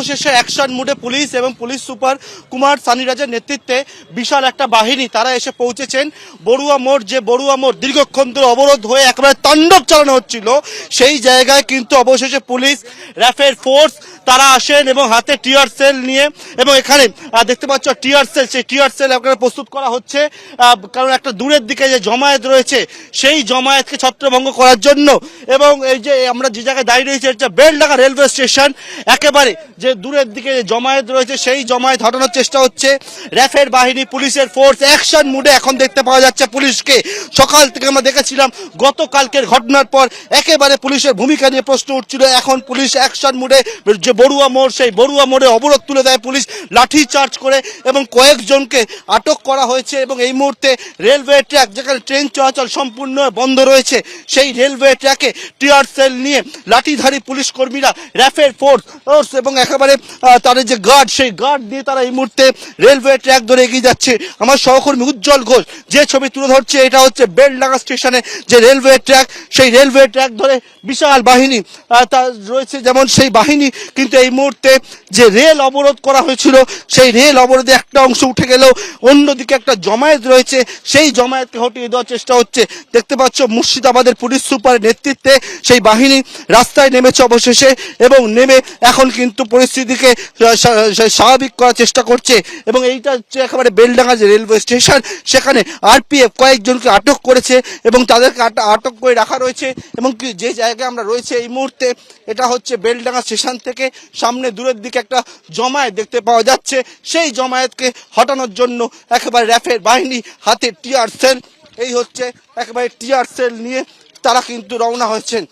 অবশেষে অ্যাকশন মুডে পুলিশ এবং পুলিশ সুপার কুমার সানিরাজের নেতৃত্বে বিশাল একটা বাহিনী তারা এসে পৌঁছেছেন বড়ুয়া মোড়। যে বড়ুয়া মোড় দীর্ঘক্ষণ ধরে অবরোধ হয়ে একেবারে তাণ্ডব চালানো হচ্ছিল, সেই জায়গায় কিন্তু অবশেষে পুলিশ র্যাফের ফোর্স তারা আসেন এবং হাতে টিয়ার সেল নিয়ে, এবং এখানে দেখতে পাচ্ছ টিয়ার সেল, সেই টিয়ার সেল এখানে প্রস্তুত করা হচ্ছে, কারণ একটা দূরের দিকে যে জমায়েত রয়েছে সেই জমায়েতকে ছত্রভঙ্গ করার জন্য। এবং এই যে আমরা যে জায়গায় দাঁড়িয়ে রয়েছে এটা বেলডাঙ্গা রেলওয়ে স্টেশন, একেবারে যে দূরের দিকে যে জমায়েত রয়েছে সেই জমায়েত হটানোর চেষ্টা হচ্ছে। র্যাফের বাহিনী পুলিশের ফোর্স অ্যাকশন মুডে এখন দেখতে পাওয়া যাচ্ছে পুলিশকে। সকাল থেকে আমরা দেখেছিলাম গতকালকের ঘটনার পর একেবারে পুলিশের ভূমিকা নিয়ে প্রশ্ন উঠছিল, এখন পুলিশ অ্যাকশন মুডে। যে বড়ুয়া মোড়, সেই বড়ুয়া মোড়ে অবরোধ তুলে দেয় পুলিশ লাঠি চার্জ করে এবং কয়েকজনকে আটক করা হয়েছে। এবং এই মুহূর্তে রেলওয়ে ট্র্যাক, যেখানে ট্রেন চলাচল সম্পূর্ণ বন্ধ রয়েছে, সেই রেলওয়ে ট্র্যাকে টিয়ার সেল নিয়ে লাঠিধারী পুলিশ কর্মীরা র্যাফের ফোর্স এবং একেবারে তাদের যে গার্ড, সেই গার্ড দিয়ে তারা এই মুহূর্তে রেলওয়ে ট্র্যাক ধরে এগিয়ে যাচ্ছে। আমার সহকর্মী উজ্জ্বল ঘোষ যে ছবি তুলে ধরছে, এটা হচ্ছে বেলডাঙ্গা স্টেশনে যে রেলওয়ে ট্র্যাক, সেই রেলওয়ে ট্র্যাক ধরে বিশাল বাহিনী তার রয়েছে। যেমন সেই বাহিনী কিন্তু এই মুহূর্তে যে রেল অবরোধ করা হয়েছিল, সেই রেল অবরোধে একটা অংশ উঠে গেলেও অন্যদিকে একটা জমায়েত রয়েছে, সেই জমায়েতকে হটিয়ে দেওয়ার চেষ্টা হচ্ছে। দেখতে পাচ্ছ মুর্শিদাবাদের পুলিশ সুপারের নেতৃত্বে সেই বাহিনী রাস্তায় নেমেছে অবশেষে, এবং নেমে এখন কিন্তু পরিস্থিতিকে স্বাভাবিক করার চেষ্টা করছে। এবং এইটা হচ্ছে একেবারে বেলডাঙ্গা যে রেলওয়ে স্টেশন, সেখানে আরপিএফ কয়েকজনকে আটক করেছে এবং তাদেরকে আটক করে রাখা রয়েছে। এবং যে জায়গায় আমরা রয়েছে এই মুহূর্তে, এটা হচ্ছে বেলডাঙ্গা স্টেশন থেকে সামনে দূরের দিকে একটা জমায়েত দেখতে পাওয়া যাচ্ছে। সেই জমায়েতকে হটানোর জন্য একেবারে র্যাফের বাহিনী হাতে টিয়ার সেল, এই হচ্ছে একেবারে টিয়ার সেল নিয়ে তারা কিন্তু রওনা হয়েছেন।